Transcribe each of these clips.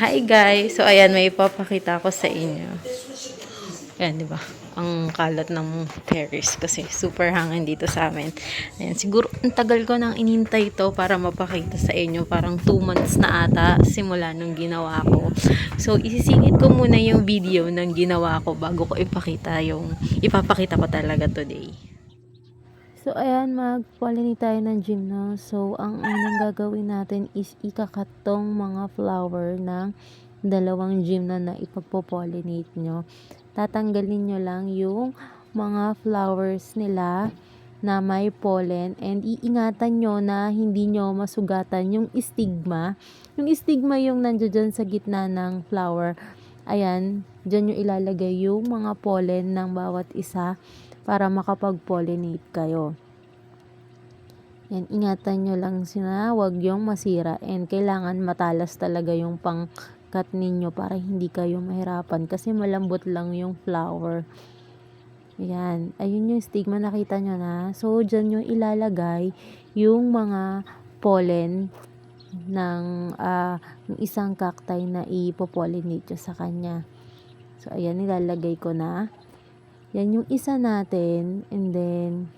Hi guys! So ayan, may ipapakita ko sa inyo. Ayan, di ba? Ang kalat ng Paris kasi super hangin dito sa amin. Ayan, siguro ang tagal ko nang inintay to para mapakita sa inyo. Parang 2 months na ata simula nung ginawa ko. So isisingit ko muna yung video ng ginawa ko bago ko ipapakita ko talaga today. So, ayan, mag-pollinate tayo ng gym na. So, ang unang gagawin natin is ikakatong mga flower ng dalawang gym na ipagpo-pollinate nyo. Tatanggalin nyo lang yung mga flowers nila na may pollen and iingatan nyo na hindi nyo masugatan yung stigma. Yung stigma yung nandiyan sa gitna ng flower. Ayan, dyan nyo ilalagay yung mga pollen ng bawat isa para makapag-pollinate kayo. Yan, ingatan nyo lang sila, wag yung masira, and kailangan matalas talaga yung pangkat ninyo para hindi kayo mahirapan kasi malambot lang yung flower. Yan, ayun yung stigma, nakita nyo na. So, dyan nyo ilalagay yung mga pollen ng isang cacti na ipopollinate nyo sa kanya. So, ayan, nilalagay ko na. Yan yung isa natin, and then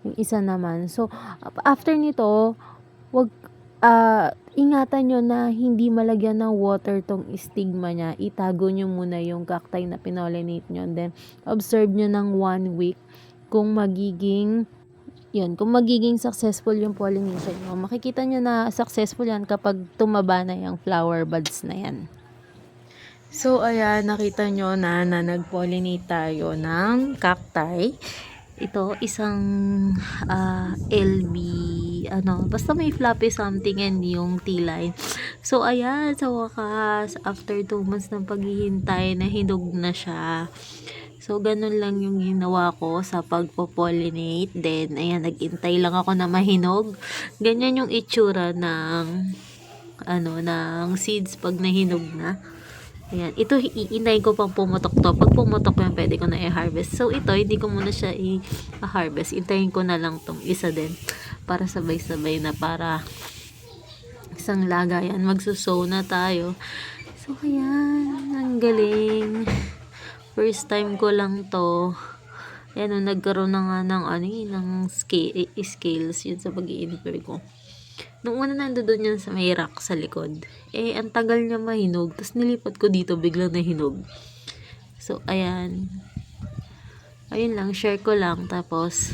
yung isa naman. So after nito, wag ingatan nyo na hindi malagyan ng water tong stigma niya. Itago nyo muna yung cacti na pinollinate nyo, and then observe nyo ng 1 week kung magiging successful yung pollination nyo. Makikita nyo na successful yan kapag tumaba na yung flower buds na yan. So, ayan, nakita nyo na nag-pollinate tayo ng cacti. Ito, isang LB, basta may floppy something and yung T-line. So, ayan, sa wakas, after 2 months ng paghihintay, nahinog na siya. So, ganun lang yung ginawa ko sa pagpo-pollinate. Then, ayan, nag-intay lang ako na mahinog. Ganyan yung itsura ng seeds pag nahinog na. Ayan, ito iinay ko pang pumutok to. Pag pumutok yan, pwede ko na i-harvest. So, ito, hindi ko muna siya i-harvest. Intayin ko na lang tong isa din. Para sabay-sabay na, para isang lagayan. Magsusow na tayo. So, ayan, ang galing. First time ko lang to. Ayan, nagkaroon na nga ng scales yun sa pag-i-infer ko. Nung una nandoon yan sa may rock sa likod. Ang tagal niya mahinog. Tapos nilipat ko dito, biglang nahinog. So, ayan. Ayun lang, share ko lang. Tapos,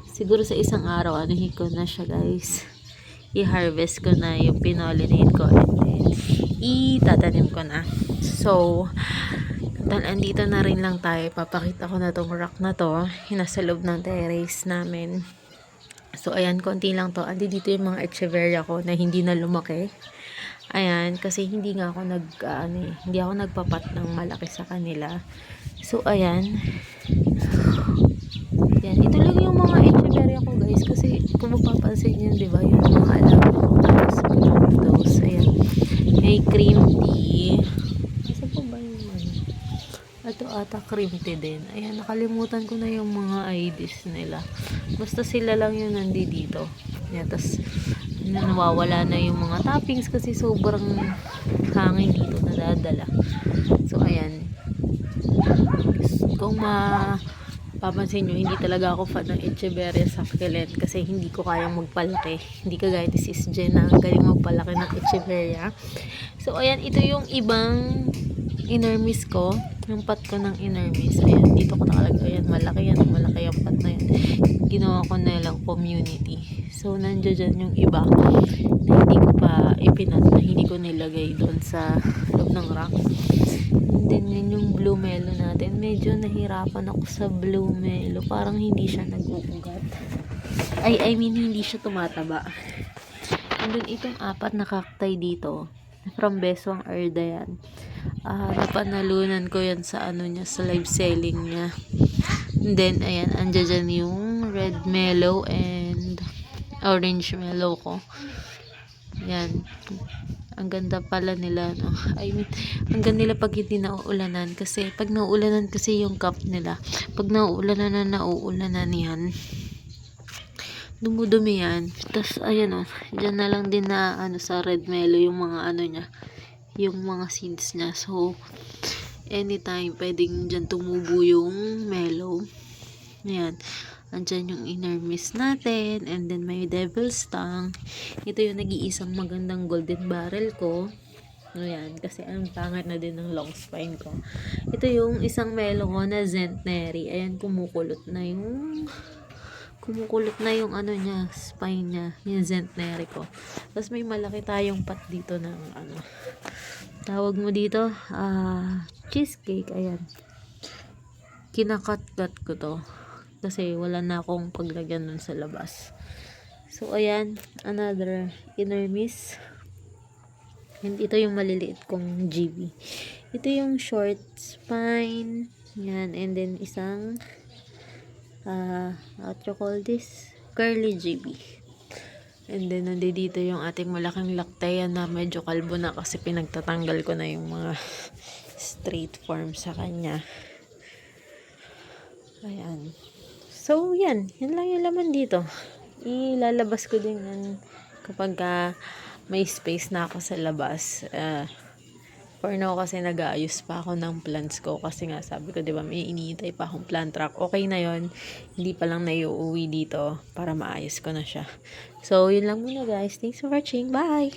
siguro sa isang araw, anuhin ko na siya, guys. I-harvest ko na yung pinollinate ko. And then, itatanim ko na. So, andito na rin lang tayo. Papakita ko na tong rock na to. Nasa loob ng terrace namin. So, ayan, konti lang to. Andi dito yung mga echeveria ko na hindi na lumaki. Ayan, kasi hindi ako nagpapat ng malaki sa kanila. So, ayan. Yan, ito lang yung mga echeveria ko, guys. Kasi, kung mapapansin nyo, diba, yung mga alaga ko. Tapos, those, ayan. May cream tea. Asa po ba yung ito ata cream tea din. Ayan, nakalimutan ko na yung mga IDs nila. Basta sila lang yung nandito. Ayan, tas nawawala na yung mga toppings kasi sobrang hangin dito nadadala. So, ayan. Kung papansin nyo, hindi talaga ako fan ng echeveria succulent kasi hindi ko kayang magpalaki. Hindi kagaya ni Sis Jen na galing magpalaki ng echeveria. So, ayan, ito yung ibang inermis ko, yung pot ko ng inermis. Ayan, dito ko nakalagay. Ayan, malaki yung pot na yan. Ginawa ko na lang community. So, nandiyan yung iba na hindi ko pa ipinat, na hindi ko nilagay doon sa loob ng rack. And then, yun yung blue melon natin. Medyo nahirapan ako sa blue melon. Parang hindi siya nag-uugat. I mean, hindi siya tumataba. And then, itong 4 na cacti dito, from Beswang Erda yan. Napanalunan ko yan sa sa live selling niya. And then, ayan, andyan yung red mellow and orange mellow ko. Yan. Ang ganda pala nila, no? I mean, ang ganda nila pag hindi nauulanan. Kasi, pag nauulanan kasi yung cup nila. Pag nauulanan yan. dumudumi yan. Tapos, ayan o, dyan na lang din na, sa red mellow, yung mga niya, yung mga seeds niya. So, anytime, pwedeng dyan tumubo yung mellow. Ayan. Andyan yung inner mist natin. And then, may devil's tongue. Ito yung nag-iisang magandang golden barrel ko. Ayan. Kasi, ang pangit na din ng long spine ko. Ito yung isang mellow ko na centenary. Ayan, kumukulot na yung niya, spine niya, yung centenary ko. Tapos may malaki tayong pot dito ng tawag mo dito, cheesecake. Ayan. Kinakat-cut ko to. Kasi wala na akong paglagyan nun sa labas. So, ayan, another inner miss. And ito yung maliliit kong GB. Ito yung short spine. Yan, and then isang what you call this? Curly GB. And then, nandito yung ating malaking lactea na medyo kalbo na kasi pinagtatanggal ko na yung mga straight form sa kanya. Ayan. So, yan. Yan lang yung laman dito. Ilalabas ko din yan kapag may space na ako sa labas. For now kasi nag-aayos pa ako ng plants ko kasi nga sabi ko, 'di ba, may iniintay pa akong plant truck. Okay na 'yon. Hindi pa lang naiuwi dito para maayos ko na siya. So, yun lang muna guys. Thanks for watching. Bye.